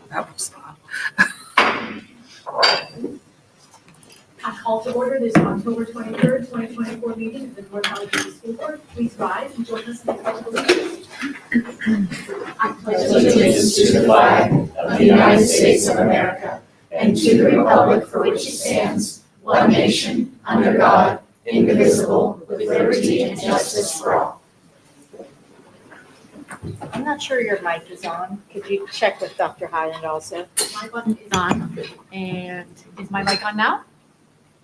That was fun. I call to order this October 23rd, 2024 meeting of the North Valley City School Board. We Please rise and join us in the Pledge of Allegiance. I pledge Allegiance to the flag of the United States of America and to the republic for which it stands, one nation, under God, indivisible, with liberty and justice for all. I'm not sure your mic is on. Could you check with Dr. Highland also? My button is on. And is my mic on now?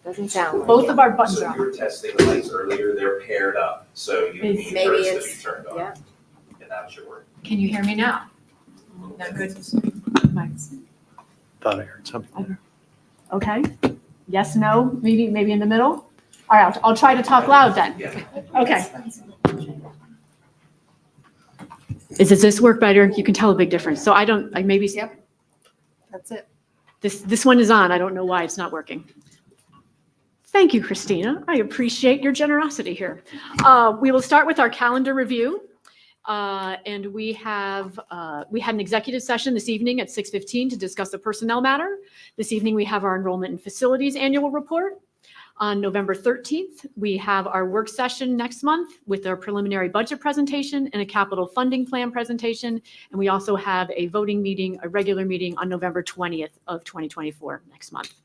Doesn't sound like Both it. of our buttons So are you on. were testing the lights earlier, they're paired up, so you need Maybe those to it's- be turned on. yeah. And that should work. Can you hear me now? Not good. Mics. Thought I heard something. Okay. Yes, no, maybe in the middle? All right, I'll try to talk loud then. Yeah. Okay. Does this work better? You can tell a big difference. So maybe. Yep. That's it. This one is on. I don't know why it's not working. Thank you, Christina. I appreciate your generosity here. We will start with our calendar review. And we had an executive session this evening at 6:15 to discuss a personnel matter. This evening, we have our enrollment and facilities annual report. On November 13th, we have our work session next month with our preliminary budget presentation and a capital funding plan presentation. And we also have a voting meeting, a regular meeting on November 20th of 2024 next month.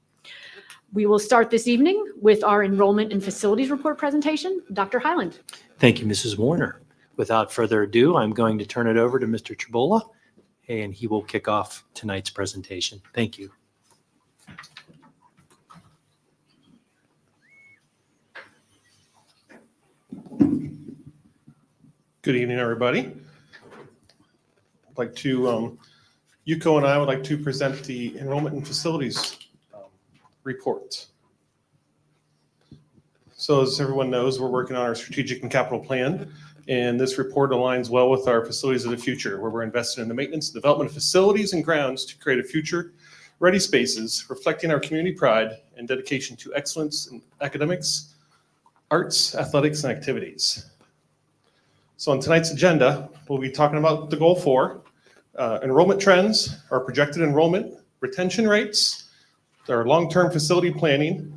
We will start this evening with our enrollment and facilities report presentation. Dr. Highland. Thank you, Mrs. Warner. Without further ado, I'm going to turn it over to Mr. Tribola, and he will kick off tonight's presentation. Thank you. Good evening, everybody. I'd like to, Yuko and I would like to present the enrollment and facilities report. So as everyone knows, we're working on our strategic and capital plan, and this report aligns well with our facilities of the future, where we're investing in the maintenance and development of facilities and grounds to create a future-ready spaces, reflecting our community pride and dedication to excellence in academics, arts, athletics, and activities. So on tonight's agenda, we'll be talking about the goal 4, enrollment trends, our projected enrollment, retention rates, our long-term facility planning,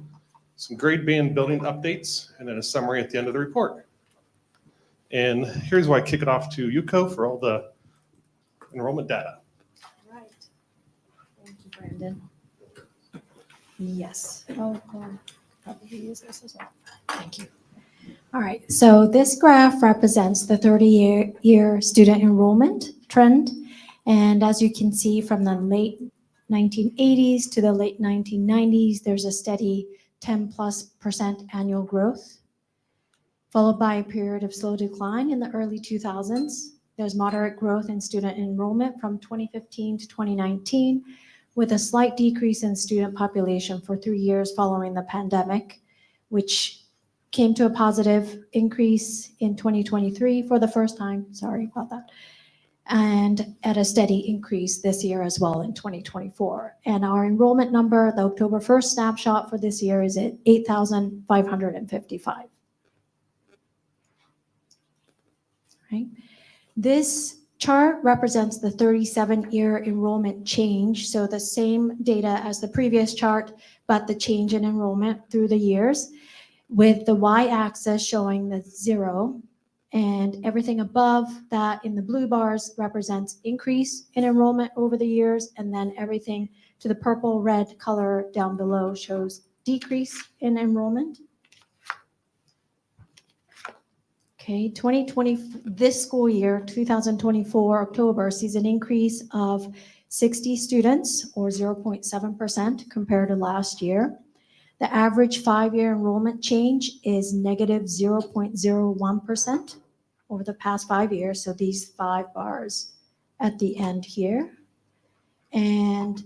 some grade band building updates, and then a summary at the end of the report. And here's why I kick it off to Yuko for all the enrollment data. Right. Thank you, Brandon. Yes. Oh, probably use this as well. Thank you. All right. So this graph represents the 30-year student enrollment trend. And as you can see from the late 1980s to the late 1990s, there's a steady 10+% annual growth, followed by a period of slow decline in the early 2000s. There's moderate growth in student enrollment from 2015 to 2019, with a slight decrease in student population for 3 years following the pandemic, which came to a positive increase in 2023 for the first time. Sorry about that. And at a steady increase this year as well in 2024. And our enrollment number, the October 1st snapshot for this year, is at 8,555. Right. This chart represents the 37-year enrollment change. So the same data as the previous chart, but the change in enrollment through the years, with the y-axis showing the 0, and everything above that in the blue bars represents increase in enrollment over the years, and then everything to the purple red color down below shows decrease in enrollment. Okay, 2020, this school year, 2024 October, sees an increase of 60 students, or 0.7% compared to last year. The average 5-year enrollment change is negative 0.01% over the past 5 years. So these 5 bars at the end here. And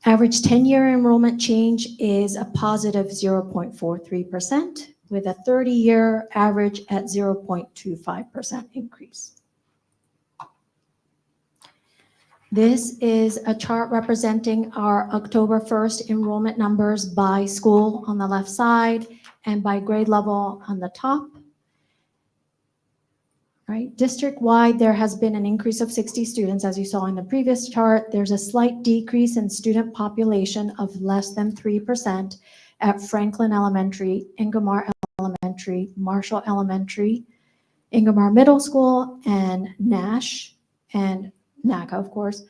average 10-year enrollment change is a positive 0.43%, with a 30-year average at 0.25% increase. This is a chart representing our October 1st enrollment numbers by school on the left side and by grade level on the top. Right, district-wide, there has been an increase of 60 students, as you saw in the previous chart. There's a slight decrease in student population of less than 3% at Franklin Elementary, Ingomar Elementary, Marshall Elementary, Ingomar Middle School, and Nash, and NACA, of course.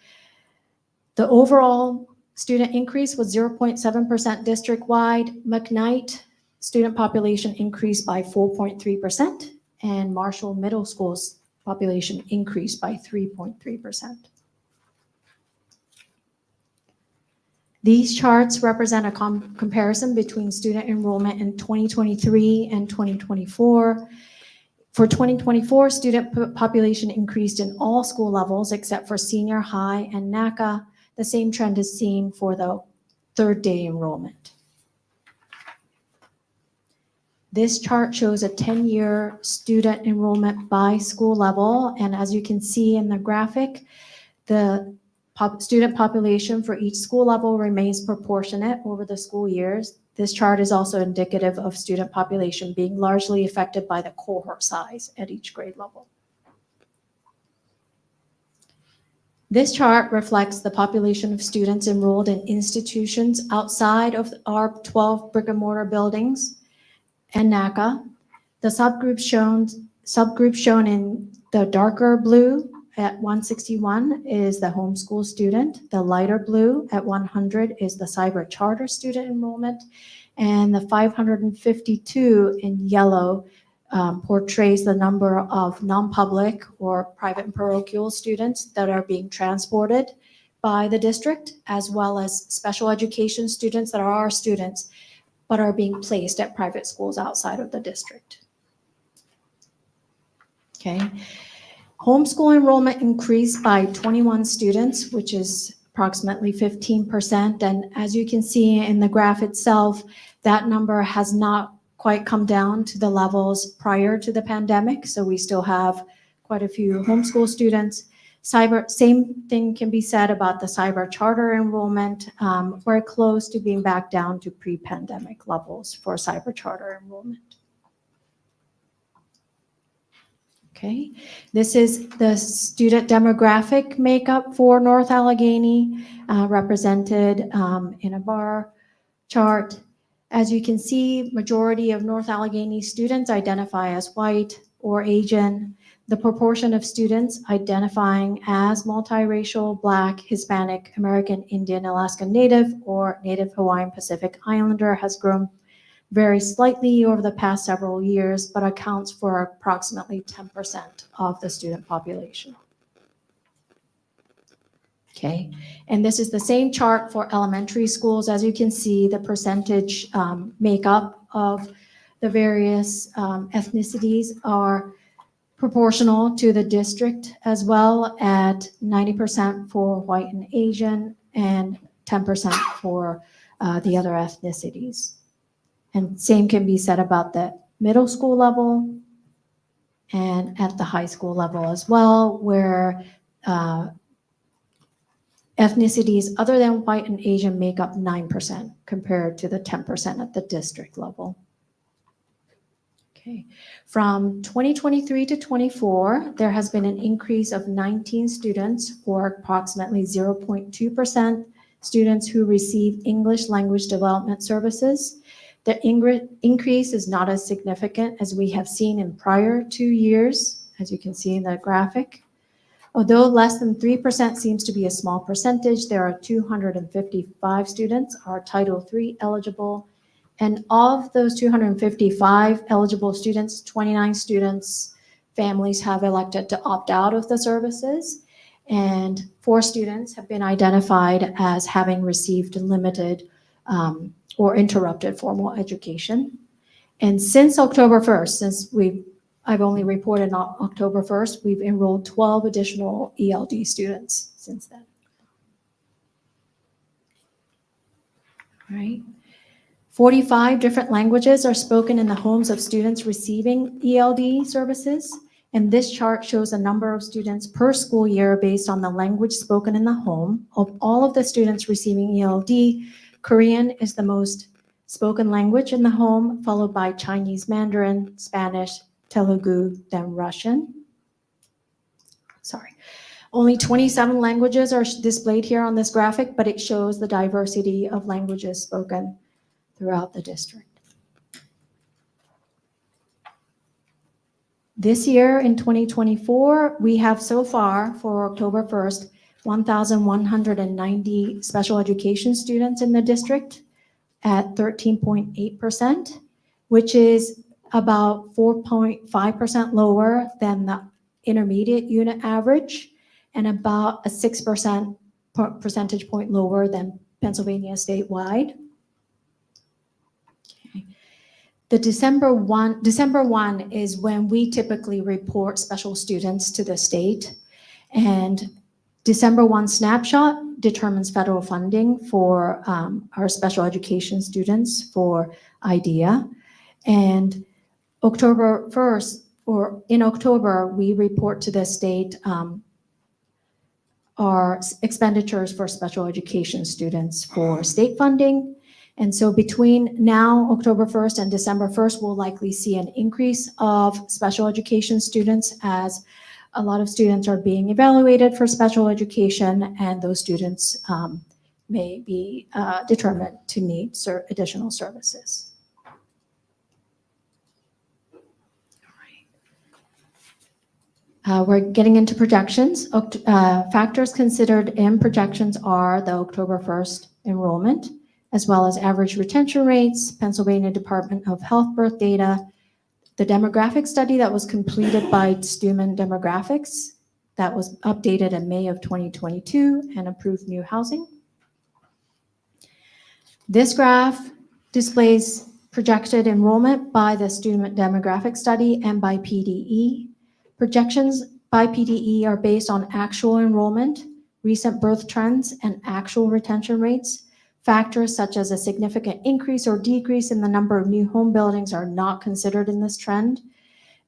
The overall student increase was 0.7% district-wide. McKnight student population increased by 4.3%, and Marshall Middle School's population increased by 3.3%. These charts represent a comparison between student enrollment in 2023 and 2024. For 2024, student population increased in all school levels except for senior high and NACA. The same trend is seen for the third day enrollment. This chart shows a 10-year student enrollment by school level. And as you can see in the graphic, the student population for each school level remains proportionate over the school years. This chart is also indicative of student population being largely affected by the cohort size at each grade level. This chart reflects the population of students enrolled in institutions outside of our 12 brick and mortar buildings and NACA. The subgroup shown in the darker blue at 161 is the homeschool student. The lighter blue at 100 is the cyber charter student enrollment. And the 552 in yellow portrays the number of non-public or private and parochial students that are being transported by the district, as well as special education students that are our students, but are being placed at private schools outside of the district. Okay. Homeschool enrollment increased by 21 students, which is approximately 15%. And as you can see in the graph itself, that number has not quite come down to the levels prior to the pandemic. So we still have quite a few homeschool students. Same thing can be said about the cyber charter enrollment. We're close to being back down to pre-pandemic levels for cyber charter enrollment. Okay, this is the student demographic makeup for North Allegheny, represented in a bar chart. As you can see, majority of North Allegheny students identify as white or Asian. The proportion of students identifying as multiracial, Black, Hispanic, American, Indian, Alaska Native, or Native Hawaiian Pacific Islander has grown very slightly over the past several years, but accounts for approximately 10% of the student population. Okay, and this is the same chart for elementary schools. As you can see, the percentage makeup of the various ethnicities are proportional to the district as well, at 90% for white and Asian and 10% for the other ethnicities. And same can be said about the middle school level and at the high school level as well, where ethnicities other than white and Asian make up 9% compared to the 10% at the district level. Okay, from 2023 to 24, there has been an increase of 19 students, or approximately 0.2% students who receive English language development services. The increase is not as significant as we have seen in prior 2 years, as you can see in the graphic. Although less than 3% seems to be a small percentage, there are 255 students are Title III eligible. And of those 255 eligible students, 29 students' families have elected to opt out of the services. And 4 students have been identified as having received limited or interrupted formal education. And since October 1st, I've only reported on October 1st, we've enrolled 12 additional ELD students since then. All right. 45 different languages are spoken in the homes of students receiving ELD services. And this chart shows the number of students per school year based on the language spoken in the home. Of all of the students receiving ELD, Korean is the most spoken language in the home, followed by Chinese Mandarin, Spanish, Telugu, then Russian. Sorry. Only 27 languages are displayed here on this graphic, but it shows the diversity of languages spoken throughout the district. This year in 2024, we have so far for October 1st, 1,190 special education students in the district at 13.8%, which is about 4.5% lower than the intermediate unit average and about a 6% percentage point lower than Pennsylvania statewide. Okay. The December 1 is when we typically report special students to the state, and December 1 snapshot determines federal funding for our special education students for IDEA. And October 1st, or in October, we report to the state our expenditures for special education students for state funding. And so between now, October 1st and December 1st, we'll likely see an increase of special education students as a lot of students are being evaluated for special education, and those students may be determined to need additional services. We're getting into projections. Factors considered in projections are the October 1st enrollment, as well as average retention rates, Pennsylvania Department of Health birth data, the demographic study that was completed by Stuman Demographics that was updated in May of 2022 and approved new housing. This graph displays projected enrollment by the student demographic study and by PDE. Projections by PDE are based on actual enrollment, recent birth trends, and actual retention rates. Factors such as a significant increase or decrease in the number of new home buildings are not considered in this trend.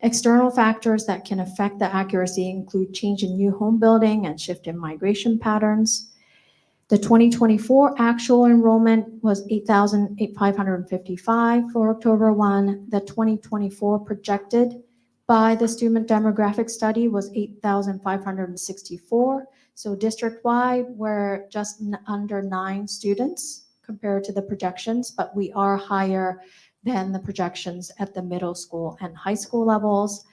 External factors that can affect the accuracy include change in new home building and shift in migration patterns. The 2024 actual enrollment was 8,555 for October 1. The 2024 projected by the student demographic study was 8,564. So district-wide, we're just under 9 students compared to the projections, but we are higher than the projections at the middle school and high school levels.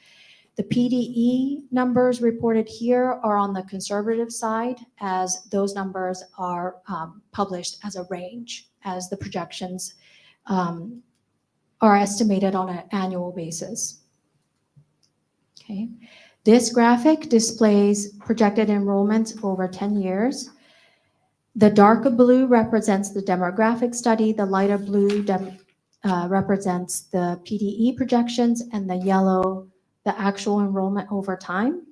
The PDE numbers reported here are on the conservative side, as those numbers are published as a range, as the projections are estimated on an annual basis. Okay. This graphic displays projected enrollments over 10 years. The darker blue represents the demographic study, the lighter blue represents the PDE projections, and the yellow, the actual enrollment over time.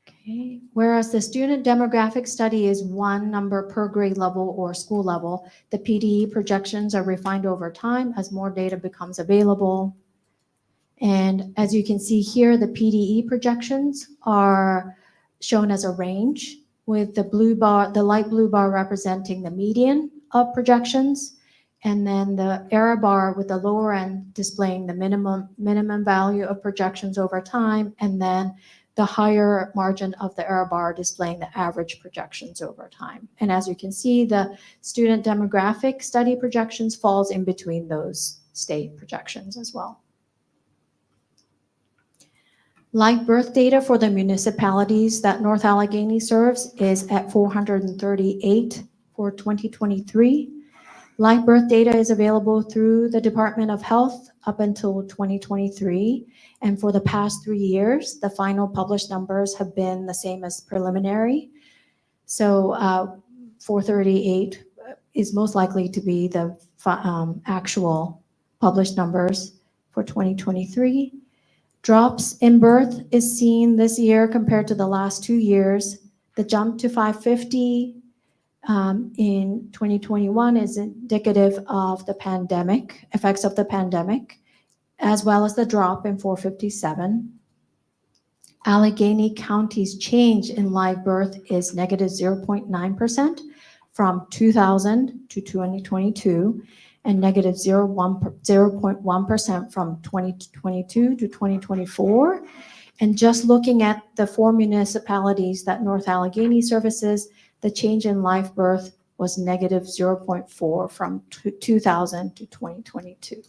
Okay. Whereas the student demographic study is one number per grade level or school level, the PDE projections are refined over time as more data becomes available. And as you can see here, the PDE projections are shown as a range, with the blue bar, the light blue bar representing the median of projections, and then the error bar with the lower end displaying the minimum value of projections over time, and then the higher margin of the error bar displaying the average projections over time. And as you can see, the student demographic study projections falls in between those state projections as well. Live birth data for the municipalities that North Allegheny serves is at 438 for 2023. Live birth data is available through the Department of Health up until 2023. And for the past 3 years, the final published numbers have been the same as preliminary. So 438 is most likely to be the actual published numbers for 2023. Drops in birth is seen this year compared to the last 2 years. The jump to 550 in 2021 is indicative of the pandemic, effects of the pandemic, as well as the drop in 457. Allegheny County's change in live birth is negative 0.9% from 2000 to 2022, and negative 0.1% from 2022 to 2024. And just looking at the 4 municipalities that North Allegheny services, the change in live birth was negative 0.4 from 2000 to 2022.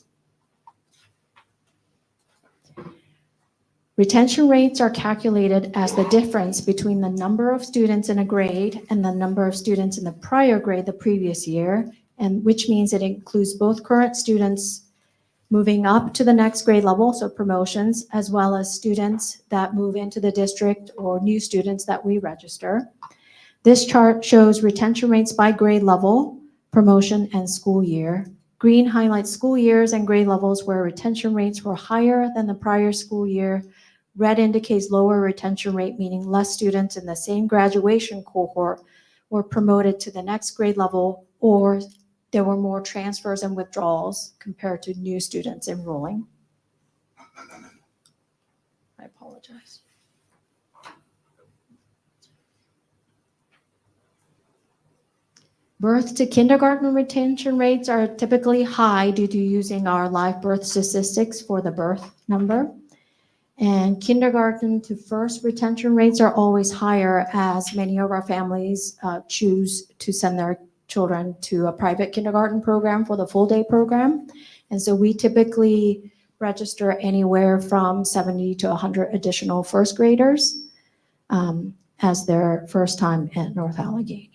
Retention rates are calculated as the difference between the number of students in a grade and the number of students in the prior grade the previous year, and which means it includes both current students moving up to the next grade level, so promotions, as well as students that move into the district or new students that we register. This chart shows retention rates by grade level, promotion, and school year. Green highlights school years and grade levels where retention rates were higher than the prior school year. Red indicates lower retention rate, meaning less students in the same graduation cohort were promoted to the next grade level, or there were more transfers and withdrawals compared to new students enrolling. I apologize. Birth to kindergarten retention rates are typically high due to using our live birth statistics for the birth number. And kindergarten to first retention rates are always higher, as many of our families choose to send their children to a private kindergarten program for the full day program. And so we typically register anywhere from 70 to 100 additional first graders as their first time at North Allegheny.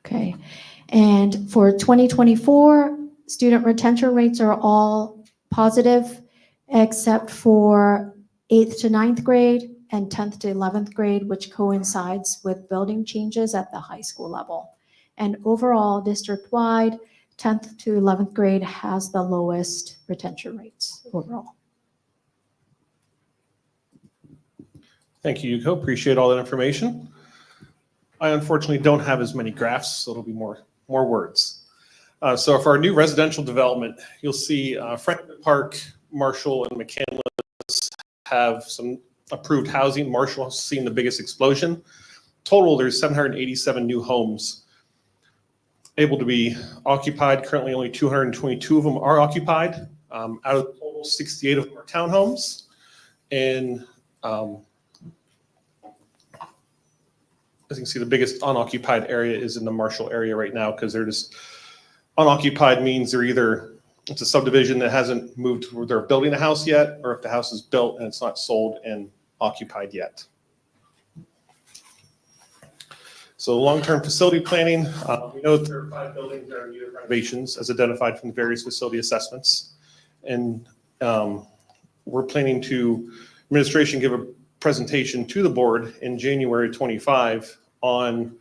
Okay, and for 2024, student retention rates are all positive, except for 8th to 9th grade and 10th to 11th grade, which coincides with building changes at the high school level. And overall, district-wide, 10th to 11th grade has the lowest retention rates overall. Thank you, Yuko. Appreciate all that information. I unfortunately don't have as many graphs, so it'll be more words. So for our new residential development, you'll see Franklin Park, Marshall, and McCandless have some approved housing. Marshall has seen the biggest explosion. Total, there's 787 new homes able to be occupied. Currently, only 222 of them are occupied. Out of the total, 68 of them are townhomes. And as you can see, the biggest unoccupied area is in the Marshall area right now, because they're just unoccupied means they're either, it's a subdivision that hasn't moved where they're building a house yet, or if the house is built and it's not sold and occupied yet. So long-term facility planning, we know that there are 5 buildings that are in need of renovations as identified from the various facility assessments. And we're planning to, administration give a presentation to the board in January 25 on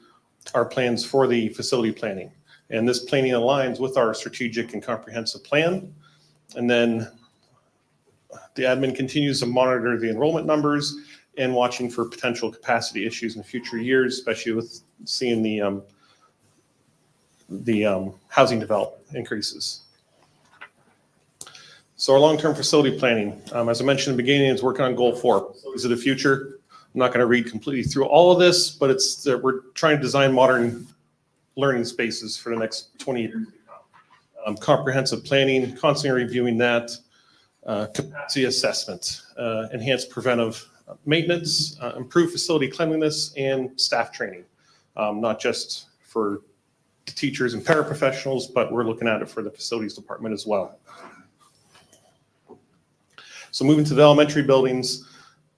our plans for the facility planning. And this planning aligns with our strategic and comprehensive plan. And then the admin continues to monitor the enrollment numbers and watching for potential capacity issues in future years, especially with seeing the housing development increases. So our long-term facility planning, as I mentioned in the beginning, is working on goal 4, facilities of the future. I'm not going to read completely through all of this, but it's we're trying to design modern learning spaces for the next 20 years. Comprehensive planning, constantly reviewing that, capacity assessment, enhanced preventive maintenance, improved facility cleanliness, and staff training, not just for the teachers and paraprofessionals, but we're looking at it for the facilities department as well. So moving to the elementary buildings,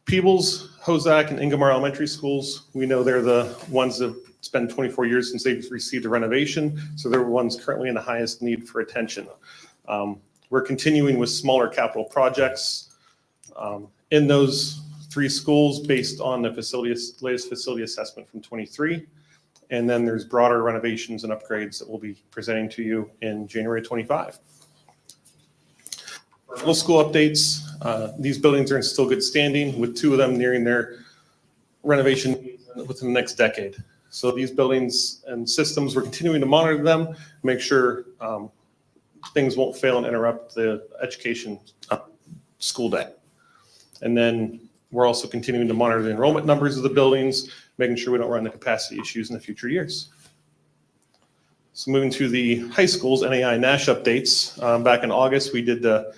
Peebles, Hozak, and Ingomar Elementary Schools, we know they're the ones that it's been 24 years since they've received a renovation, so they're the ones currently in the highest need for attention. We're continuing with smaller capital projects in those 3 schools based on the latest facility assessment from 23. And then there's broader renovations and upgrades that we'll be presenting to you in January 25. For middle school updates, these buildings are in still good standing, with 2 of them nearing their renovation within the next decade. So these buildings and systems, we're continuing to monitor them, make sure things won't fail and interrupt the education school day. And then we're also continuing to monitor the enrollment numbers of the buildings, making sure we don't run into capacity issues in the future years. So moving to the high schools, NAI NASH updates. Back in August, we did the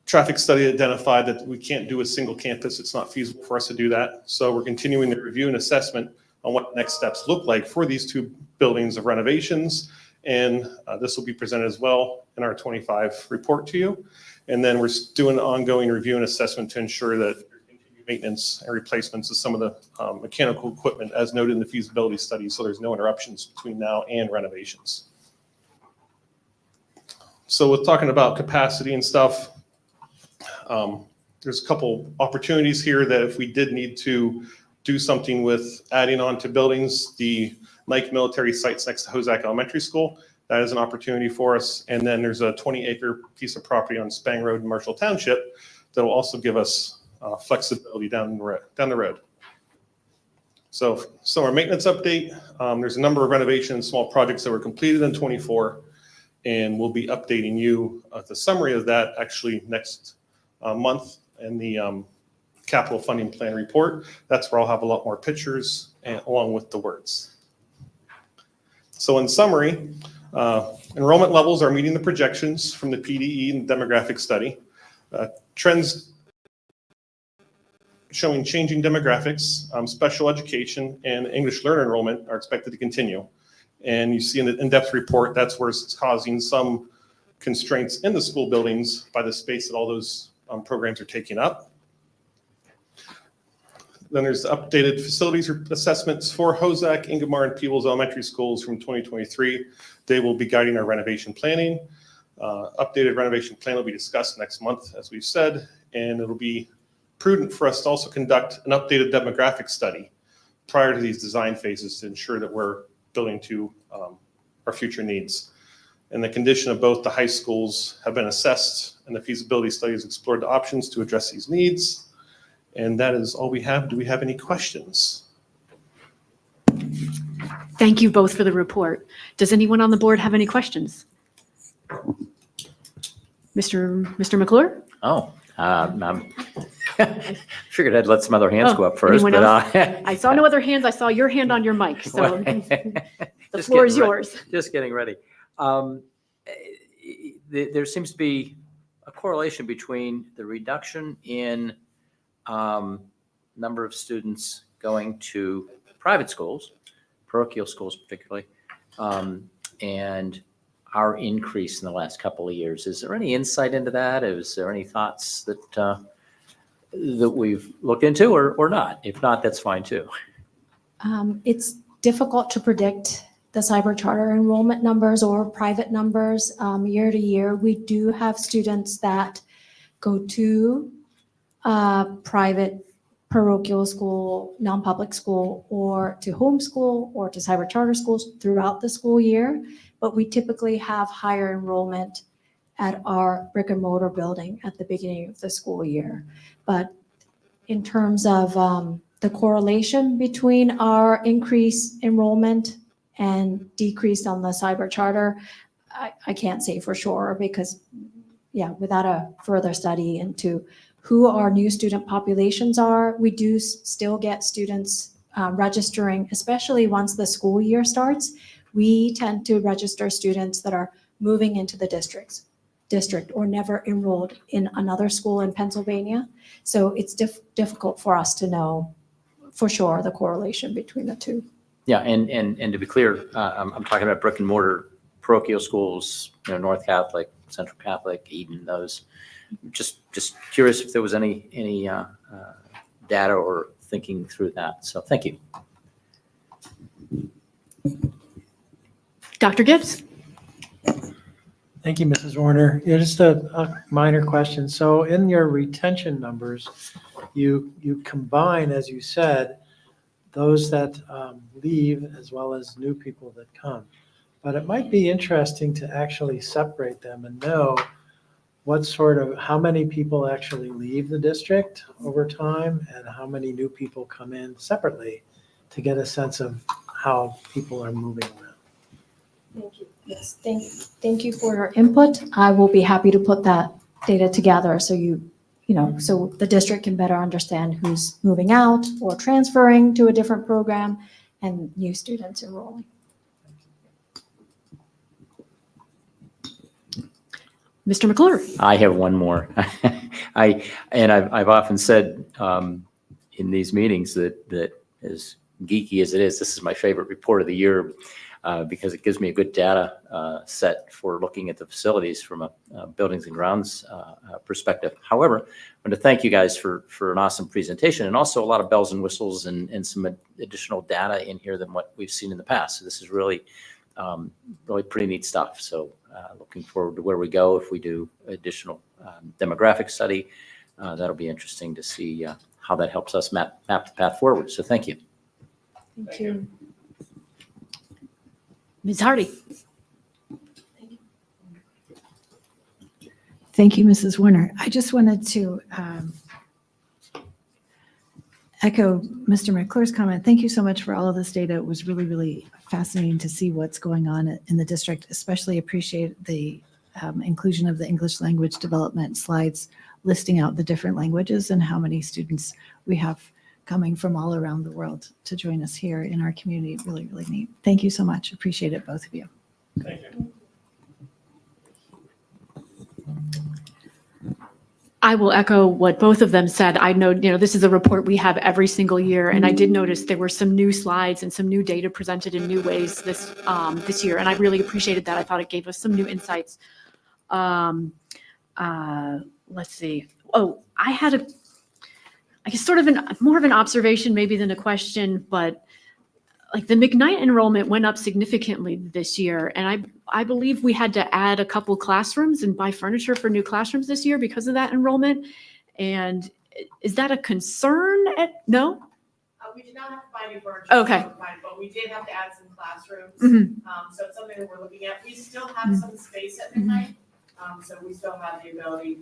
traffic study that identified that we can't do a single campus. It's not feasible for us to do that. So we're continuing the review and assessment on what next steps look like for these 2 buildings of renovations And this will be presented as well in our 25 report to you. And then we're doing ongoing review and assessment to ensure that maintenance and replacements of some of the mechanical equipment as noted in the feasibility study, so there's no interruptions between now and renovations. So with talking about capacity and stuff, there's a couple opportunities here that if we did need to do something with adding on to buildings, the Nike military sites next to Hozak Elementary School, that is an opportunity for us. And then there's a 20-acre piece of property on Spang Road in Marshall Township that will also give us flexibility down the road. So our maintenance update, there's a number of renovation and small projects that were completed in 24, and we'll be updating you the summary of that actually next month in the capital funding plan report. That's where I'll have a lot more pictures and along with the words. So in summary, enrollment levels are meeting the projections from the PDE and demographic study. Trends showing changing demographics, special education, and English learner enrollment are expected to continue. And you see in the in-depth report, that's where it's causing some constraints in the school buildings by the space that all those programs are taking up. Then there's updated facilities assessments for Hozak, Ingomar, and Peebles Elementary Schools from 2023. They will be guiding our renovation planning. Updated renovation plan will be discussed next month, as we've said, and it'll be prudent for us to also conduct an updated demographic study prior to these design phases to ensure that we're building to our future needs. And the condition of both the high schools have been assessed, and the feasibility study has explored the options to address these needs. And that is all we have. Do we have any questions? Thank you both for the report. Does anyone on the board have any questions? Mr. McClure? Oh, figured I'd let some other hands go up first, anyone but else? I saw no other hands. I saw your hand on your mic, so the Just floor is getting yours. Just getting ready. There seems to be a correlation between the reduction in number of students going to private schools, parochial schools particularly, and our increase in the last couple of years. Is there any insight into that? Is there any thoughts that that we've looked into or not? If not, that's fine too. It's difficult to predict the cyber charter enrollment numbers or private numbers year to year. We do have students that go to private parochial school, non-public school, or to homeschool or to cyber charter schools throughout the school year. But we typically have higher enrollment at our brick and mortar building at the beginning of the school year. But in terms of the correlation between our increased enrollment and decrease on the cyber charter, I can't say for sure because, yeah, without a further study into who our new student populations are, we do still get students registering, especially once the school year starts. We tend to register students that are moving into the district or never enrolled in another school in Pennsylvania. So it's difficult for us to know for sure the correlation between the two. Yeah, and to be clear, I'm talking about brick and mortar parochial schools, North Catholic, Central Catholic, Eden, those. Just curious if there was any data or thinking through that. So thank you. Dr. Gibbs? Thank you, Mrs. Warner. Yeah, just a minor question. So in your retention numbers, you combine, as you said, those that leave as well as new people that come. But it might be interesting to actually separate them and know how many people actually leave the district over time and how many new people come in separately to get a sense of how people are moving around. Thank you. Yes, thank you for your input. I will be happy to put that data together so so the district can better understand who's moving out or transferring to a different program and new students enrolling. Mr. McClure? I have one more. I've often said in these meetings that as geeky as it is, this is my favorite report of the year. because it gives me a good data set for looking at the facilities from a buildings and grounds perspective. However, I want to thank you guys for an awesome presentation, and also a lot of bells and whistles and some additional data in here than what we've seen in the past. So this is really pretty neat stuff. So looking forward to where we go if we do additional demographic study. That'll be interesting to see how that helps us map the path forward. So thank you. Thank you. Ms. Hardy. Thank you, Mrs. Warner. I just wanted to echo Mr. McClure's comment. Thank you so much for all of this data. It was really, really fascinating to see what's going on in the district. Especially appreciate the inclusion of the English language development slides listing out the different languages and how many students we have coming from all around the world to join us here in our community. Really, really neat. Thank you so much. Appreciate it, both of you. Thank you. I will echo what both of them said. I know, this is a report we have every single year, and I did notice there were some new slides and some new data presented in new ways this year, and I really appreciated that. I thought it gave us some new insights. Let's see. Oh, I had I guess sort of more of an observation maybe than a question, but like the McKnight enrollment went up significantly this year. And I believe we had to add a couple classrooms and buy furniture for new classrooms this year because of that enrollment. And is that a concern? No? We did not have to buy new furniture. Okay. But we did have to add some classrooms. Mhm. So it's something that we're looking at. We still have some space at midnight. So we still have the ability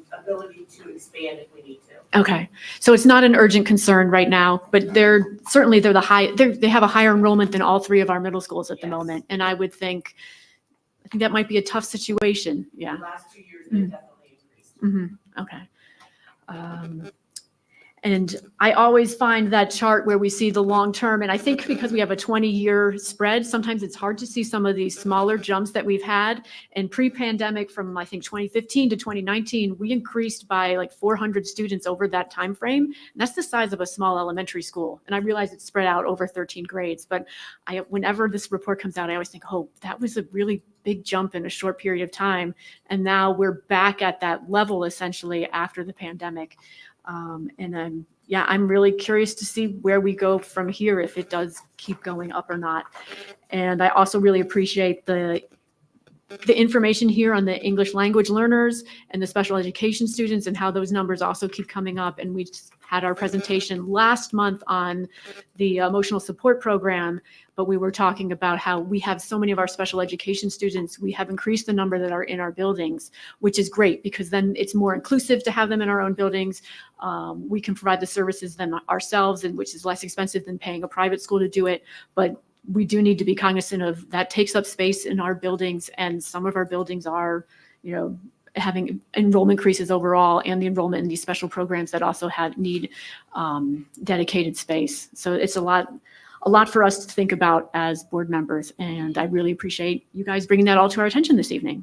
to expand if we need to. Okay. So it's not an urgent concern right now, but they have a higher enrollment than all three of our middle schools at the moment. And I think that might be a tough situation. Yeah. The last 2 years, they definitely increased. Okay. And I always find that chart where we see the long term, and I think because we have a 20-year spread, sometimes it's hard to see some of these smaller jumps that we've had. And pre-pandemic, from I think 2015 to 2019, we increased by like 400 students over that time frame. And that's the size of a small elementary school. And I realize it's spread out over 13 grades, but whenever this report comes out, I always think, oh, that was a really big jump in a short period of time. And now we're back at that level essentially after the pandemic. I'm really curious to see where we go from here, if it does keep going up or not. And I also really appreciate the information here on the English language learners and the special education students and how those numbers also keep coming up. And we just had our presentation last month on the emotional support program, but we were talking about how we have so many of our special education students. We have increased the number that are in our buildings, which is great because then it's more inclusive to have them in our own buildings. We can provide the services then ourselves, and which is less expensive than paying a private school to do it. But we do need to be cognizant of that takes up space in our buildings, and some of our buildings are, having enrollment increases overall, and the enrollment in these special programs that also need dedicated space. So it's a lot for us to think about as board members, and I really appreciate you guys bringing that all to our attention this evening.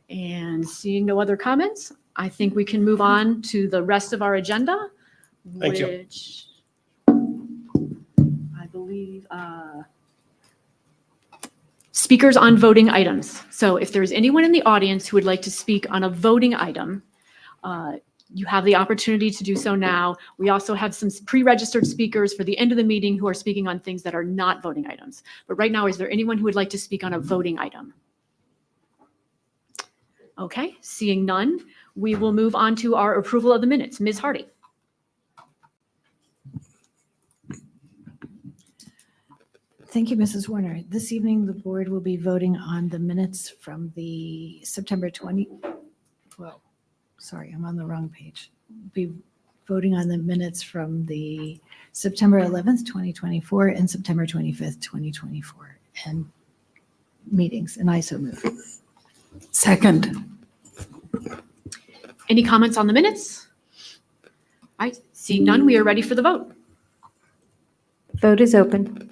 And seeing no other comments, I think we can move on to the rest of our agenda, Thank you. which I believe speakers on voting items. So if there's anyone in the audience who would like to speak on a voting item, you have the opportunity to do so now. We also have some pre-registered speakers for the end of the meeting who are speaking on things that are not voting items. But right now, is there anyone who would like to speak on a voting item? Okay, seeing none, we will move on to our approval of the minutes. Ms. Hardy. Thank you, Mrs. Warner. This evening, the board will be voting on the minutes from the September 20, sorry, I'm on the wrong page. Be voting on the minutes from the September 11th, 2024 and September 25th, 2024 and meetings, and I so move. Second. Any comments on the minutes? All right, seeing none, we are ready for the vote. Vote is open.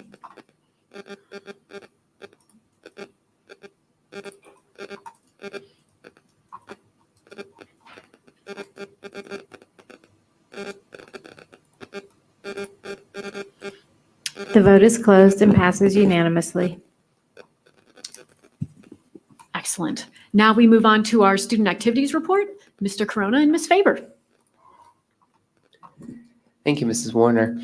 The vote is closed and passes unanimously. Excellent. Now we move on to our student activities report. Mr. Corona and Ms. Faber. Thank you, Mrs. Warner.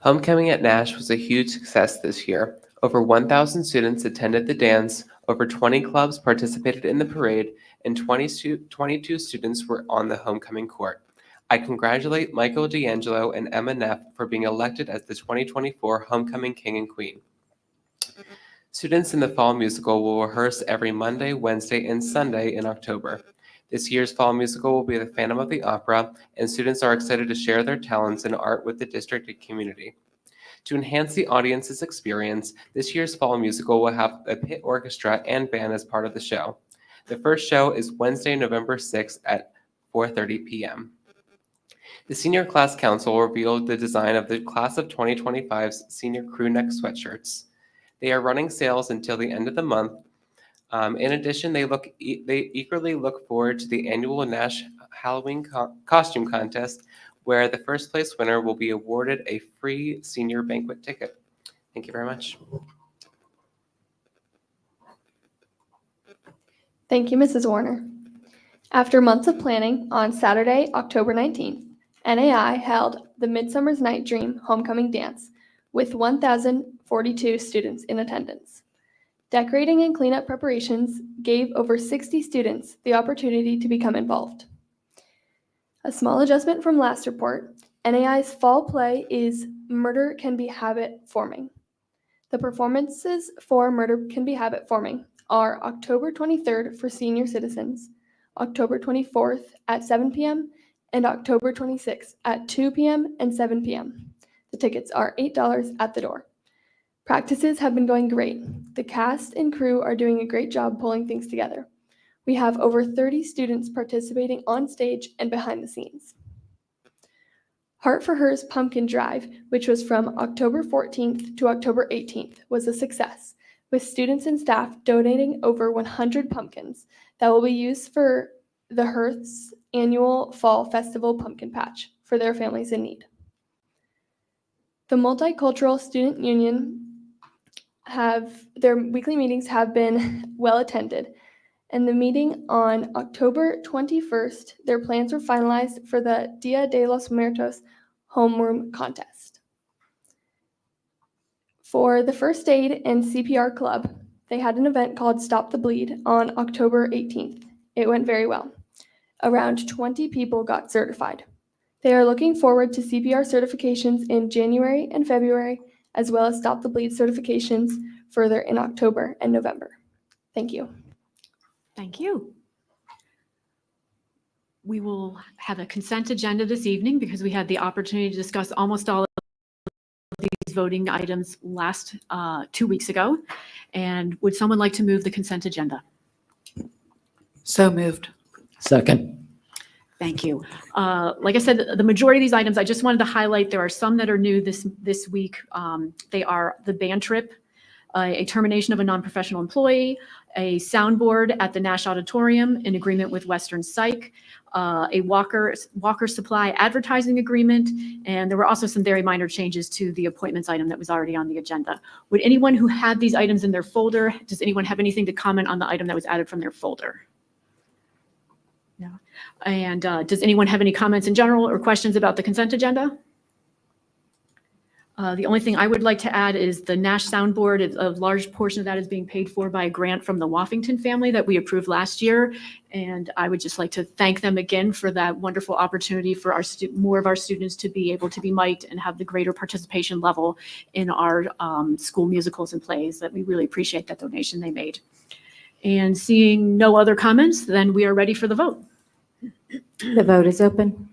Homecoming at Nash was a huge success this year. Over 1,000 students attended the dance, over 20 clubs participated in the parade, and 22 students were on the homecoming court. I congratulate Michael D'Angelo and Emma Neff for being elected as the 2024 Homecoming King and Queen. Students in the fall musical will rehearse every Monday, Wednesday, and Sunday in October. This year's fall musical will be The Phantom of the Opera, and students are excited to share their talents in art with the district and community. To enhance the audience's experience, this year's fall musical will have a pit orchestra and band as part of the show. The first show is Wednesday, November 6th at 4:30 p.m. The Senior Class Council revealed the design of the Class of 2025's senior crew neck sweatshirts. They are running sales until the end of the month. In addition, they eagerly look forward to the annual Nash Halloween costume contest, where the first place winner will be awarded a free senior banquet ticket. Thank you very much. Thank you, Mrs. Warner. After months of planning, on Saturday, October 19th, NAI held the Midsummer's Night Dream Homecoming Dance with 1,042 students in attendance. Decorating and cleanup preparations gave over 60 students the opportunity to become involved. A small adjustment from last report, NAI's fall play is Murder Can Be Habit Forming. The performances for Murder Can Be Habit Forming are October 23rd for senior citizens, October 24th at 7 p.m., and October 26th at 2 p.m. and 7 p.m. The tickets are $8 at the door. Practices have been going great. The cast and crew are doing a great job pulling things together. We have over 30 students participating on stage and behind the scenes. Heart for Hers Pumpkin Drive, which was from October 14th to October 18th, was a success, with students and staff donating over 100 pumpkins that will be used for the Hearth's annual Fall Festival Pumpkin Patch for their families in need. The Multicultural Student Union their weekly meetings have been well attended, and the meeting on October 21st, their plans were finalized for the Dia de los Muertos homeroom contest. For the First Aid and CPR Club, they had an event called Stop the Bleed on October 18th. It went very well. Around 20 people got certified. They are looking forward to CPR certifications in January and February, as well as Stop the Bleed certifications further in October and November. Thank you. Thank you. We will have a consent agenda this evening because we had the opportunity to discuss almost all of these voting items last 2 weeks ago. And would someone like to move the consent agenda? So moved. Second. Thank you. Like I said, the majority of these items, I just wanted to highlight, there are some that are new this week. They are the band trip, a termination of a non-professional employee, a soundboard at the Nash Auditorium in agreement with Western Psych, a Walker Supply advertising agreement, and there were also some very minor changes to the appointments item that was already on the agenda. Would anyone who had these items in their folder, does anyone have anything to comment on the item that was added from their folder? No. And does anyone have any comments in general or questions about the consent agenda? The only thing I would like to add is the Nash soundboard, a large portion of that is being paid for by a grant from the Woffington family that we approved last year. And I would just like to thank them again for that wonderful opportunity for more of our students to be able to be mic'd and have the greater participation level in our school musicals and plays. That we really appreciate that donation they made. And seeing no other comments, then we are ready for the vote. The vote is open.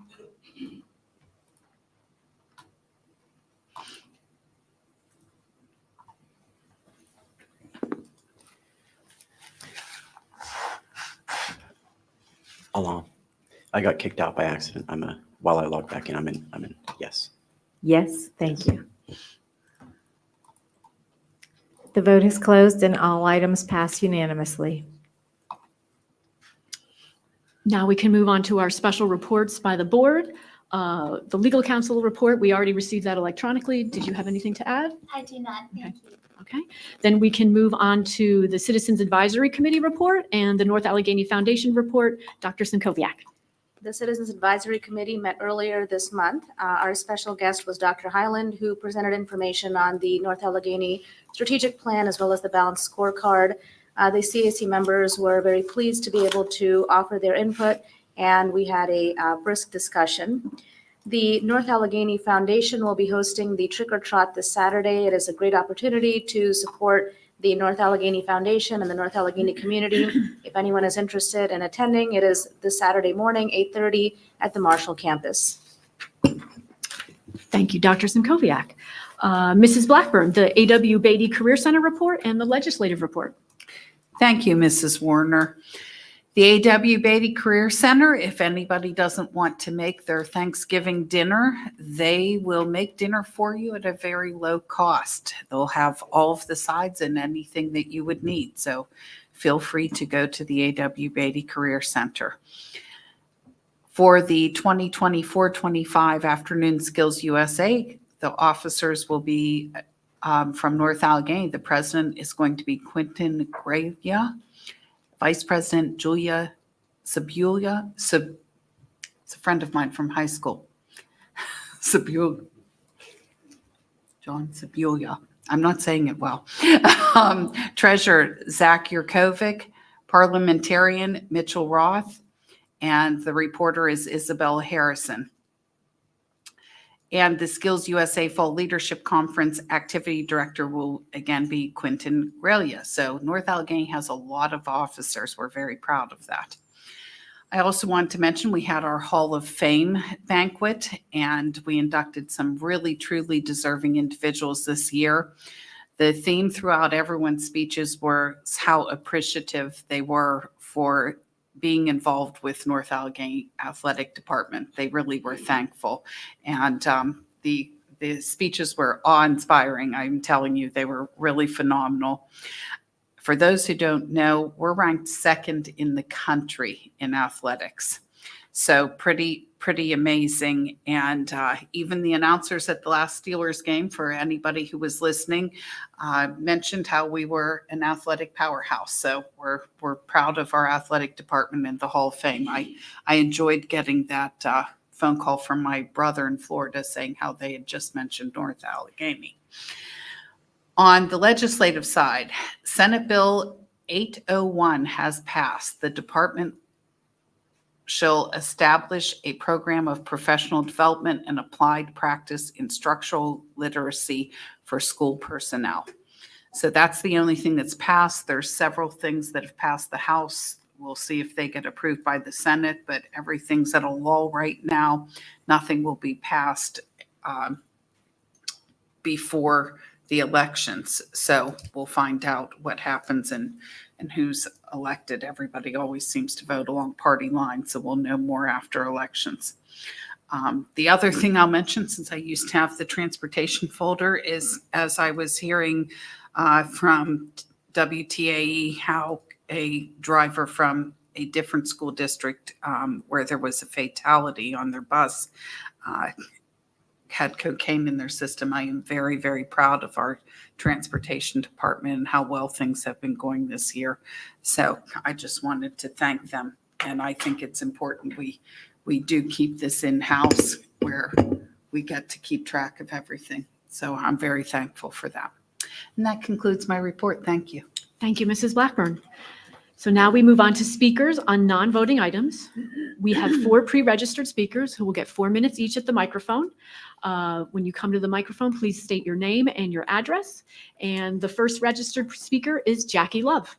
Along. I got kicked out by accident. While I logged back in, I'm in yes. Yes, thank you. The vote is closed and all items pass unanimously. Now we can move on to our special reports by the board. The legal counsel report, we already received that electronically. Did you have anything to add? I do not, thank you. Okay, then we can move on to the Citizens Advisory Committee report and the North Allegheny Foundation report. Dr. Sinkoviak. The Citizens Advisory Committee met earlier this month. Our special guest was Dr. Highland, who presented information on the North Allegheny strategic plan as well as the balanced scorecard. The CAC members were very pleased to be able to offer their input, and we had a brisk discussion. The North Allegheny Foundation will be hosting the Trick or Trot this Saturday. It is a great opportunity to support the North Allegheny Foundation and the North Allegheny community. If anyone is interested in attending, it is this Saturday morning, 8:30 at the Marshall campus. Thank you, Dr. Sinkoviak. Mrs. Blackburn, the A.W. Beatty Career Center report and the legislative report. Thank you, Mrs. Warner. The A.W. Beatty Career Center, if anybody doesn't want to make their Thanksgiving dinner, they will make dinner for you at a very low cost. They'll have all of the sides and anything that you would need. So feel free to go to the A.W. Beatty Career Center. For the 2024-25 Afternoon Skills USA, the officers will be from North Allegheny. The president is going to be Quentin Gravia. Vice President Julia Sabulia, it's a friend of mine from high school. Sabulia, John Sabulia. I'm not saying it well. Treasurer Zach Yurkovic, Parliamentarian Mitchell Roth, and the reporter is Isabella Harrison. And the Skills USA Fall Leadership Conference Activity Director will again be Quentin Grelia. So North Allegheny has a lot of officers. We're very proud of that. I also want to mention we had our Hall of Fame banquet, and we inducted some really, truly deserving individuals this year. The theme throughout everyone's speeches was how appreciative they were for being involved with North Allegheny Athletic Department. They really were thankful. And the speeches were awe-inspiring. I'm telling you, they were really phenomenal. For those who don't know, we're ranked second in the country in athletics. So pretty amazing. And even the announcers at the last Steelers game, for anybody who was listening, mentioned how we were an athletic powerhouse. So we're proud of our athletic department and the Hall of Fame. I enjoyed getting that phone call from my brother in Florida saying how they had just mentioned North Allegheny. On the legislative side, Senate Bill 801 has passed. The department shall establish a program of professional development and applied practice in structural literacy for school personnel. So that's the only thing that's passed. There's several things that have passed the House. We'll see if they get approved by the Senate, but everything's at a lull right now. Nothing will be passed before the elections. So we'll find out what happens and who's elected. Everybody always seems to vote along party lines, so we'll know more after elections. The other thing I'll mention, since I used to have the transportation folder, is as I was hearing from WTAE how a driver from a different school district where there was a fatality on their bus had cocaine in their system. I am very, very proud of our transportation department and how well things have been going this year. So I just wanted to thank them. And I think it's important we do keep this in-house where we get to keep track of everything. So I'm very thankful for that. And that concludes my report. Thank you. Thank you, Mrs. Blackburn. So now we move on to speakers on non-voting items. We have 4 pre-registered speakers who will get 4 minutes each at the microphone. When you come to the microphone, please state your name and your address. And the first registered speaker is Jackie Love.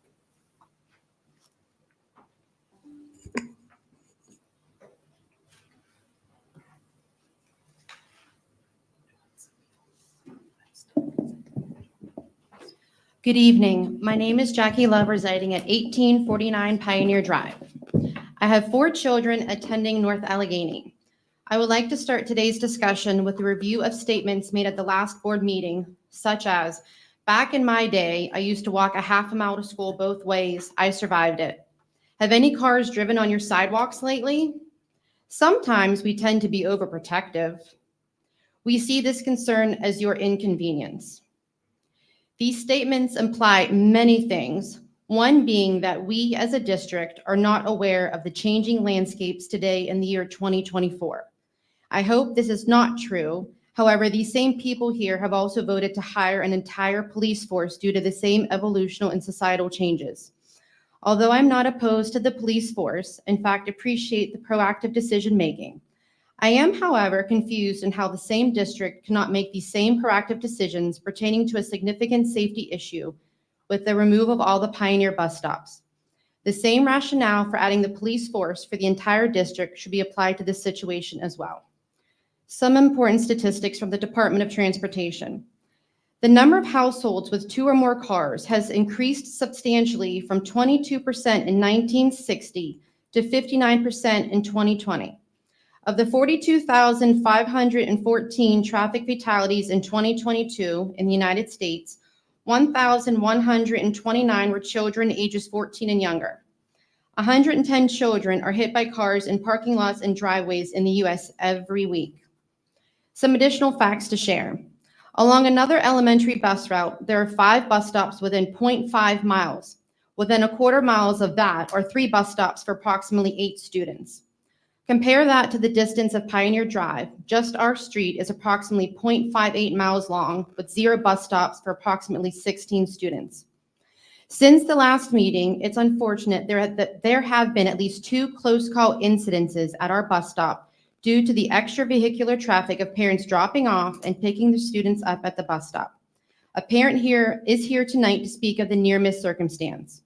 Good evening. My name is Jackie Love, residing at 1849 Pioneer Drive. I have 4 children attending North Allegheny. I would like to start today's discussion with a review of statements made at the last board meeting, such as, back in my day, I used to walk a half a mile to school both ways. I survived it. Have any cars driven on your sidewalks lately? Sometimes we tend to be overprotective. We see this concern as your inconvenience. These statements imply many things, one being that we as a district are not aware of the changing landscapes today in the year 2024. I hope this is not true. However, these same people here have also voted to hire an entire police force due to the same evolutional and societal changes. Although I'm not opposed to the police force, in fact, appreciate the proactive decision making. I am, however, confused in how the same district cannot make these same proactive decisions pertaining to a significant safety issue with the removal of all the Pioneer bus stops. The same rationale for adding the police force for the entire district should be applied to this situation as well. Some important statistics from the Department of Transportation. The number of households with 2 or more cars has increased substantially from 22% in 1960 to 59% in 2020. Of the 42,514 traffic fatalities in 2022 in the United States, 1,129 were children ages 14 and younger. 110 children are hit by cars in parking lots and driveways in the US every week. Some additional facts to share. Along another elementary bus route, there are 5 bus stops within 0.5 miles. Within a quarter miles of that are 3 bus stops for approximately 8 students. Compare that to the distance of Pioneer Drive. Just our street is approximately 0.58 miles long with 0 bus stops for approximately 16 students. Since the last meeting, it's unfortunate there have been at least 2 close call incidences at our bus stop due to the extravehicular traffic of parents dropping off and picking their students up at the bus stop. A parent is here tonight to speak of the near miss circumstance.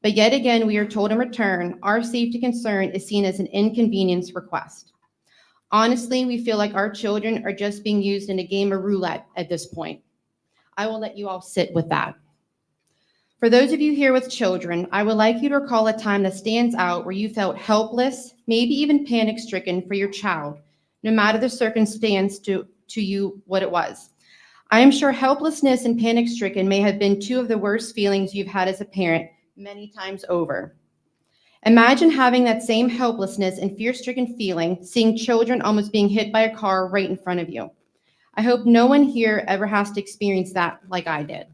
But yet again, we are told in return, our safety concern is seen as an inconvenience request. Honestly, we feel like our children are just being used in a game of roulette at this point. I will let you all sit with that. For those of you here with children, I would like you to recall a time that stands out where you felt helpless, maybe even panic-stricken for your child, no matter the circumstance to you what it was. I am sure helplessness and panic-stricken may have been 2 of the worst feelings you've had as a parent many times over. Imagine having that same helplessness and fear-stricken feeling, seeing children almost being hit by a car right in front of you. I hope no one here ever has to experience that like I did.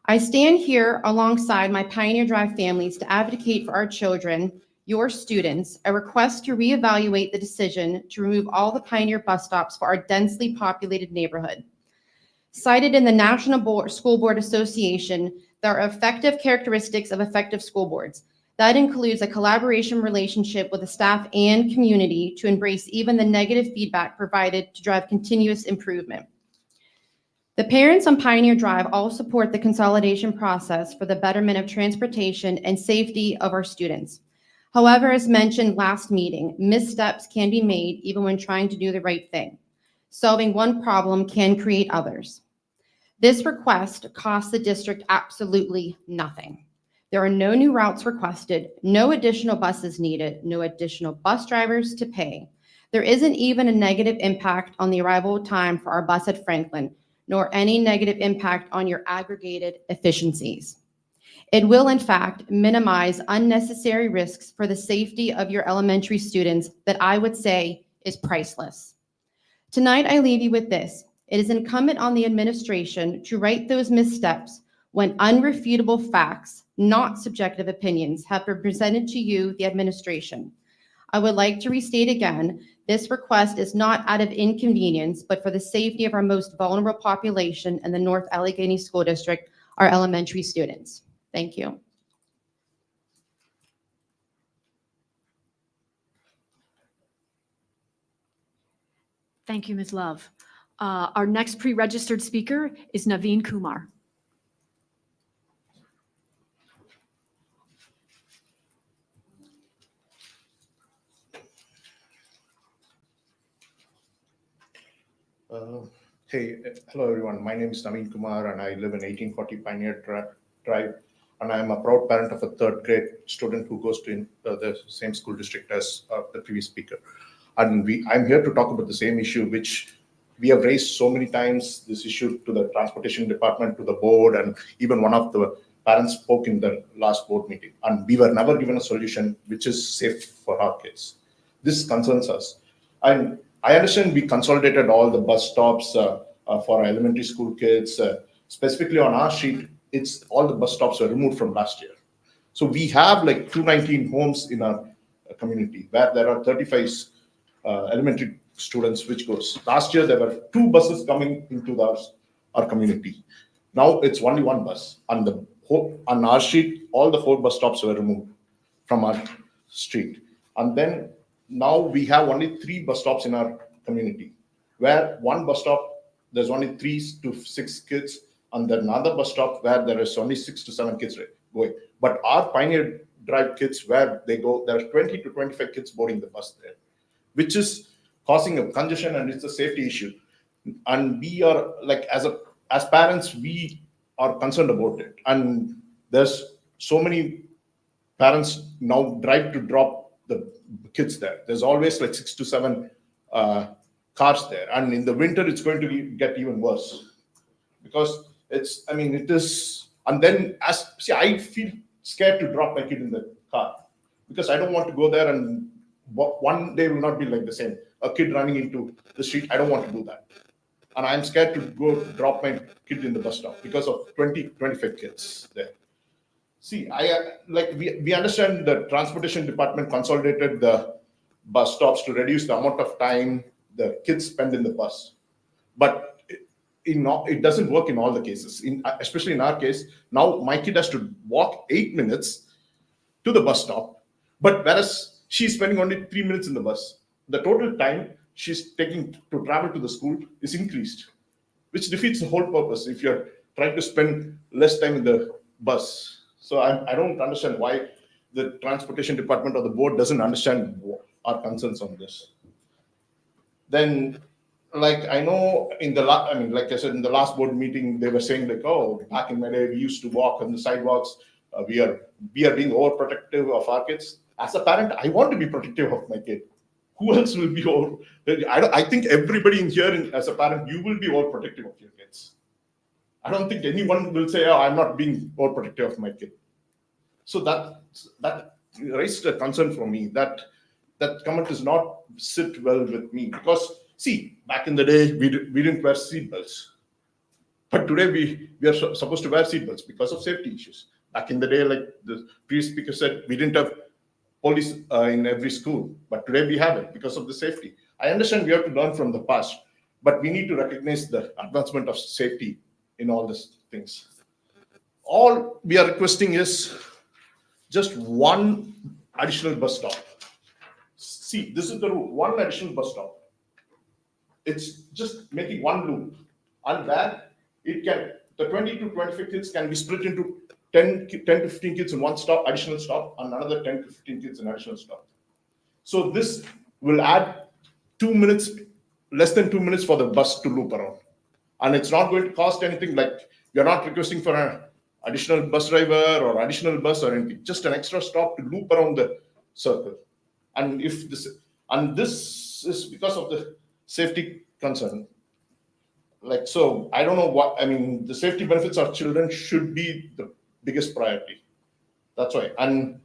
I stand here alongside my Pioneer Drive families to advocate for our children, your students, a request to reevaluate the decision to remove all the Pioneer bus stops for our densely populated neighborhood. Cited in the National School Board Association, there are effective characteristics of effective school boards. That includes a collaboration relationship with the staff and community to embrace even the negative feedback provided to drive continuous improvement. The parents on Pioneer Drive all support the consolidation process for the betterment of transportation and safety of our students. However, as mentioned last meeting, missteps can be made even when trying to do the right thing. Solving one problem can create others. This request costs the district absolutely nothing. There are no new routes requested, no additional buses needed, no additional bus drivers to pay. There isn't even a negative impact on the arrival time for our bus at Franklin, nor any negative impact on your aggregated efficiencies. It will, in fact, minimize unnecessary risks for the safety of your elementary students that I would say is priceless. Tonight, I leave you with this. It is incumbent on the administration to right those missteps when unrefutable facts, not subjective opinions, have been presented to you, the administration. I would like to restate again, this request is not out of inconvenience, but for the safety of our most vulnerable population in the North Allegheny School District, our elementary students. Thank you. Thank you, Ms. Love. Our next pre-registered speaker is Naveen Kumar. Hello everyone. My name is Naveen Kumar and I live in 1840 Pioneer Drive. And I am a proud parent of a 3rd grade student who goes to the same school district as the previous speaker. And I'm here to talk about the same issue which we have raised so many times, this issue to the transportation department, to the board, and even one of the parents spoke in the last board meeting. And we were never given a solution which is safe for our kids. This concerns us. And I understand we consolidated all the bus stops for our elementary school kids specifically on our street, it's all the bus stops were removed from last year. So we have like 219 homes in our community where there are 35 elementary students which goes. Last year, there were 2 buses coming into our community. Now it's only 1 bus. On our street, all the 4 bus stops were removed from our street. And then now we have only 3 bus stops in our community, where 1 bus stop, there's only 3 to 6 kids, and then another bus stop where there is only 6 to 7 kids going. But our Pioneer Drive kids, where they go, there are 20 to 25 kids boarding the bus there, which is causing a congestion, and it's a safety issue. And we are like, as parents, we are concerned about it. And there's so many parents now drive to drop the kids there. There's always like 6 to 7 cars there. And in the winter, it's going to get even worse because it is. And then I feel scared to drop my kid in the car because I don't want to go there and one day will not be like the same. A kid running into the street, I don't want to do that. And I'm scared to go drop my kid in the bus stop because of 25 kids there. See, we understand the transportation department consolidated the bus stops to reduce the amount of time the kids spend in the bus. But it doesn't work in all the cases. Especially in our case, now my kid has to walk 8 minutes to the bus stop, but whereas she's spending only 3 minutes in the bus, the total time she's taking to travel to the school is increased, which defeats the whole purpose if you're trying to spend less time in the bus. So I don't understand why the transportation department or the board doesn't understand our concerns on this. Then, like I know like I said, in the last board meeting, they were saying like, oh, back in my day, we used to walk on the sidewalks. We are being overprotective of our kids. As a parent, I want to be protective of my kid. Who else will be over? I think everybody in here, as a parent, you will be overprotective of your kids. I don't think anyone will say, oh, I'm not being overprotective of my kid. So that raised a concern for me. That comment does not sit well with me because, see, back in the day, we didn't wear seatbelts. But today we are supposed to wear seatbelts because of safety issues. Back in the day, like the previous speaker said, we didn't have police in every school, but today we have it because of the safety. I understand we have to learn from the past, but we need to recognize the advancement of safety in all these things. All we are requesting is just 1 additional bus stop. See, this is the rule, 1 additional bus stop. It's just making 1 loop, and that the 20 to 25 kids can be split into 10 to 15 kids in 1 stop, additional stop, and another 10 to 15 kids in additional stop. So this will add 2 minutes, less than 2 minutes for the bus to loop around. And it's not going to cost anything. Like, you're not requesting for an additional bus driver or additional bus or anything, just an extra stop to loop around the circle. And this is because of the safety concern. Like, so I don't know the safety benefits of children should be the biggest priority. That's why. And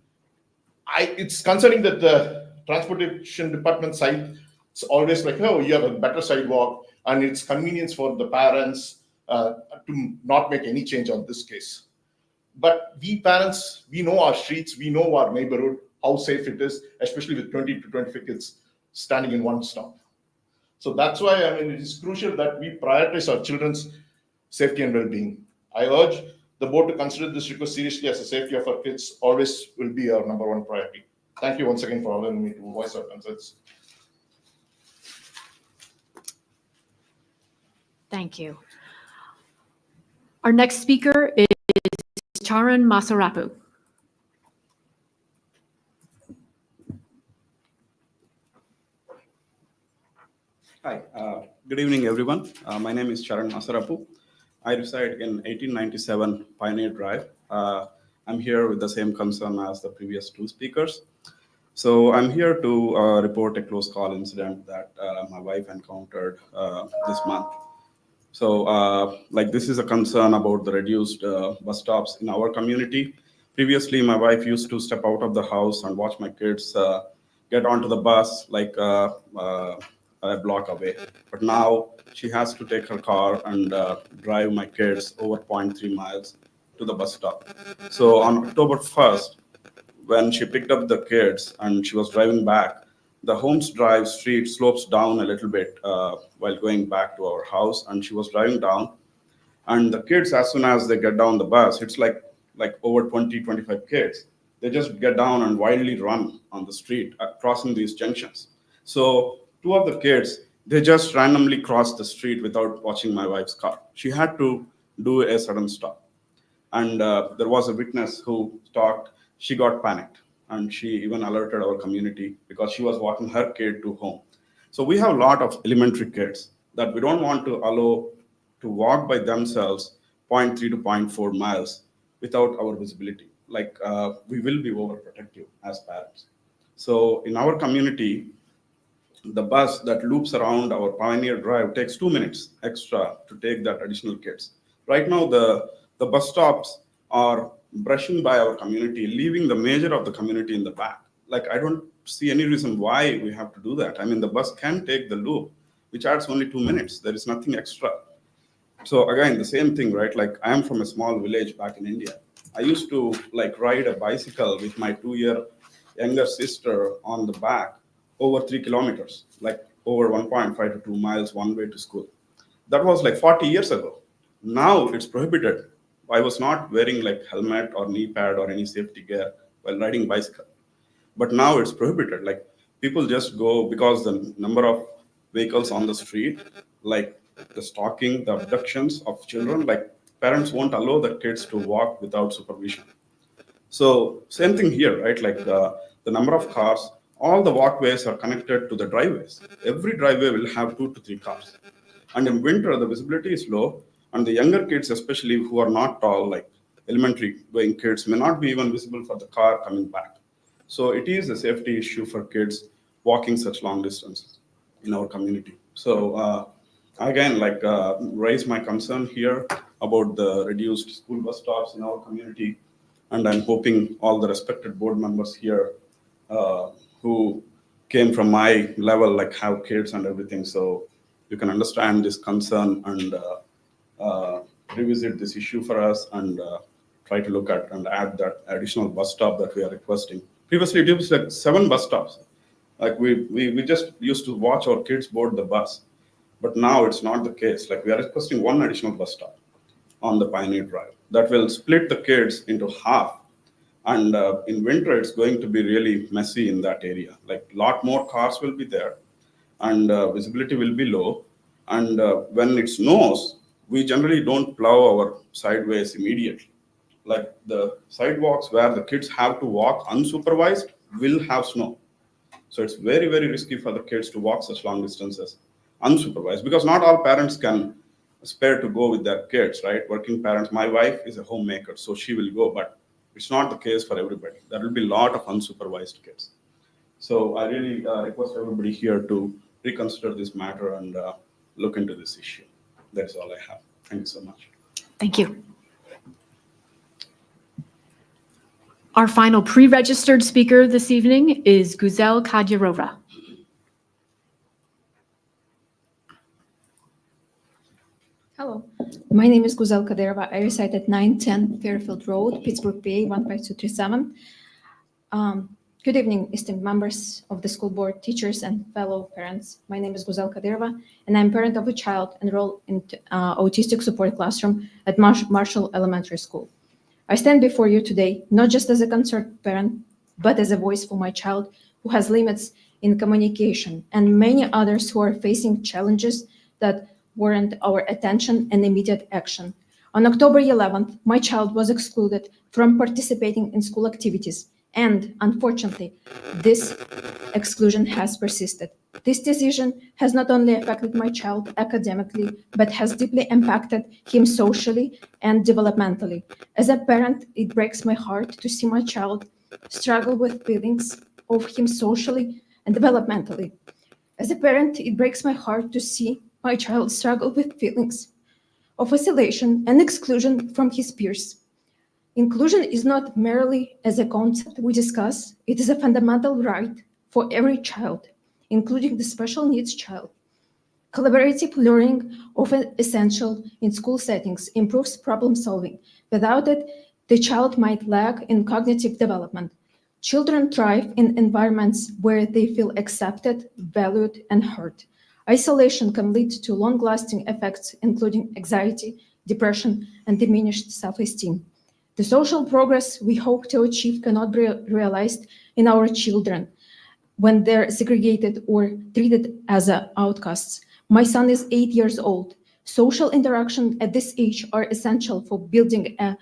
it's concerning that the transportation department side, it's always like, oh, you have a better sidewalk, and it's convenience for the parents to not make any change on this case. But we parents, we know our streets, we know our neighborhood, how safe it is, especially with 20 to 25 kids standing in 1 stop. So that's why it is crucial that we prioritize our children's safety and well-being. I urge the board to consider this request seriously, as the safety of our kids always will be our number 1 priority. Thank you once again for allowing me to voice our concerns. Thank you. Our next speaker is Charan Masarapu. Hi, good evening, everyone. My name is Charan Masarapu. I reside in 1897 Pioneer Drive. I'm here with the same concern as the previous 2 speakers. So I'm here to report a close call incident that my wife encountered this month. So this is a concern about the reduced bus stops in our community. Previously, my wife used to step out of the house and watch my kids get onto the bus a block away. But now she has to take her car and drive my kids over 0.3 miles to the bus stop. So on October 1st, when she picked up the kids and she was driving back, the Holmes Drive street slopes down a little bit while going back to our house, and she was driving down. And the kids, as soon as they get down the bus, it's like over 20, 25 kids. They just get down and wildly run on the street, crossing these junctions. So two of the kids, they just randomly crossed the street without watching my wife's car. She had to do a sudden stop. And there was a witness who talked. She got panicked, and she even alerted our community because she was walking her kid to home. So we have a lot of elementary kids that we don't want to allow to walk by themselves 0.3 to 0.4 miles without our visibility. We will be overprotective as parents. So in our community, the bus that loops around our Pioneer Drive takes 2 minutes extra to take that additional kids. Right now, the bus stops are brushing by our community, leaving the major of the community in the back. I don't see any reason why we have to do that. I mean, the bus can take the loop, which adds only 2 minutes. There is nothing extra. So again, the same thing, right? I am from a small village back in India. I used to ride a bicycle with my 2-year younger sister on the back over 3 kilometers, over 1.5 to 2 miles one way to school. That was 40 years ago. Now it's prohibited. I was not wearing helmet or knee pad or any safety gear while riding bicycle. But now it's prohibited. People just go because the number of vehicles on the street, the stalking, the abductions of children, parents won't allow their kids to walk without supervision. So same thing here, right? The number of cars, all the walkways are connected to the driveways. Every driveway will have 2 to 3 cars. And in winter, the visibility is low, and the younger kids, especially who are not tall, elementary going kids, may not be even visible for the car coming back. So it is a safety issue for kids walking such long distances in our community. So again, raise my concern here about the reduced school bus stops in our community. And I'm hoping all the respected board members here who came from my level, have kids and everything. So you can understand this concern and revisit this issue for us and try to look at and add that additional bus stop that we are requesting. Previously, it was 7 bus stops. We just used to watch our kids board the bus. But now it's not the case. We are requesting 1 additional bus stop on the Pioneer Drive that will split the kids into half. And in winter, it's going to be really messy in that area. A lot more cars will be there, and visibility will be low. And when it snows, we generally don't plow our sideways immediately. The sidewalks where the kids have to walk unsupervised will have snow. So it's very, very risky for the kids to walk such long distances unsupervised, because not all parents can spare to go with their kids, right? Working parents. My wife is a homemaker, so she will go, but it's not the case for everybody. There will be a lot of unsupervised kids. So I really request everybody here to reconsider this matter and look into this issue. That's all I have. Thank you so much. Thank you. Our final pre-registered speaker this evening is Guzel Kadyrova. Hello, my name is Guzel Kadyrova. I reside at 910 Fairfield Road, Pittsburgh, PA 15237. Good evening, esteemed members of the school board, teachers, and fellow parents. My name is Guzel Kadyrova, and I'm parent of a child enrolled in autistic support classroom at Marshall Elementary School. I stand before you today, not just as a concerned parent, but as a voice for my child who has limits in communication and many others who are facing challenges that warrant our attention and immediate action. On October 11th, my child was excluded from participating in school activities, and unfortunately, this exclusion has persisted. This decision has not only affected my child academically, but has deeply impacted him socially and developmentally. As a parent, it breaks my heart to see my child struggle with feelings of him socially and developmentally. As a parent, it breaks my heart to see my child struggle with feelings of isolation and exclusion from his peers. Inclusion is not merely as a concept we discuss, it is a fundamental right for every child. including the special needs child. Collaborative learning, often essential in school settings, improves problem solving. Without it, the child might lag in cognitive development. Children thrive in environments where they feel accepted, valued, and heard. Isolation can lead to long-lasting effects, including anxiety, depression, and diminished self-esteem. The social progress we hope to achieve cannot be realized in our children when they're segregated or treated as outcasts. My son is 8 years old. Social interaction at this age are essential for building a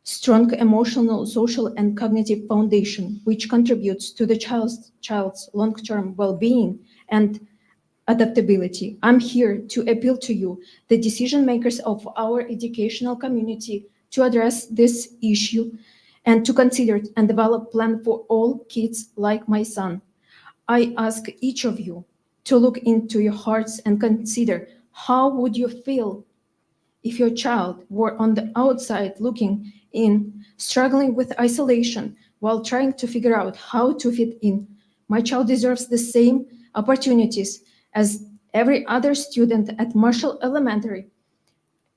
strong emotional, social, and cognitive foundation, which contributes to the child's long-term well-being and adaptability. I'm here to appeal to you, the decision makers of our educational community, to address this issue and to consider and develop plan for all kids like my son. I ask each of you to look into your hearts and consider how would you feel if your child were on the outside looking in, struggling with isolation while trying to figure out how to fit in. My child deserves the same opportunities as every other student at Marshall Elementary.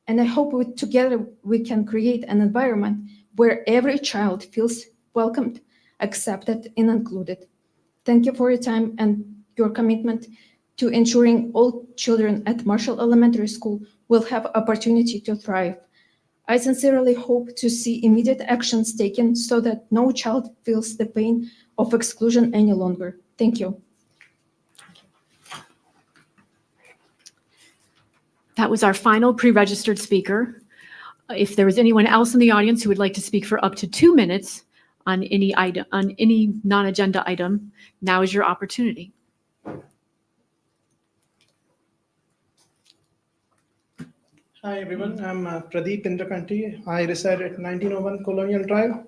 And I hope together we can create an environment where every child feels welcomed, accepted, and included. Thank you for your time and your commitment to ensuring all children at Marshall Elementary School will have opportunity to thrive. I sincerely hope to see immediate actions taken so that no child feels the pain of exclusion any longer. Thank you. That was our final pre-registered speaker. If there was anyone else in the audience who would like to speak for up to 2 minutes on any item, on any non-agenda item, now is your opportunity. Hi everyone, I'm Pradeep Indrakanti. I reside at 1901 Colonial Drive.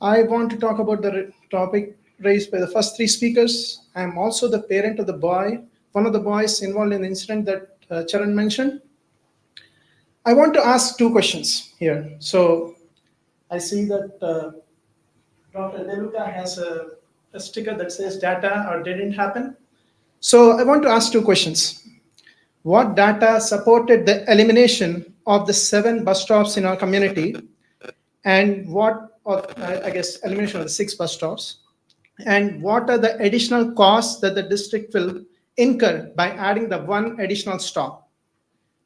I want to talk about the topic raised by the first three speakers. I'm also the parent of the boy, one of the boys involved in the incident that Charan mentioned. I want to ask two questions here. So I see that Dr. Deluka has a sticker that says data or didn't happen. So I want to ask two questions. What data supported the elimination of the 7 bus stops in our community, and elimination of the 6 bus stops, and what are the additional costs that the district will incur by adding the 1 additional stop?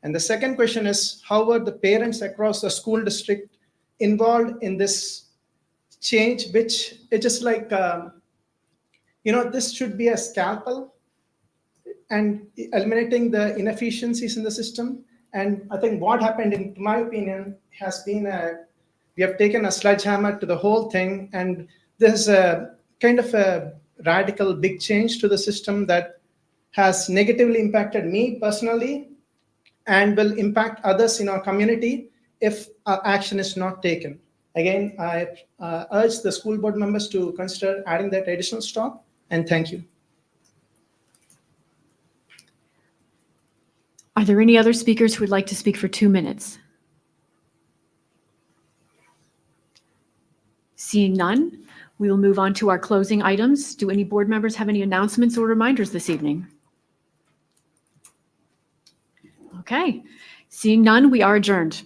And the second question is, how were the parents across the school district involved in this change, which it is like, this should be a scalpel and eliminating the inefficiencies in the system. And I think what happened, in my opinion, has been we have taken a sledgehammer to the whole thing, and there's a kind of a radical big change to the system that has negatively impacted me personally and will impact others in our community if action is not taken. Again, I urge the school board members to consider adding that additional stop, and thank you. Are there any other speakers who would like to speak for 2 minutes? Seeing none, we will move on to our closing items. Do any board members have any announcements or reminders this evening? Okay, seeing none, we are adjourned.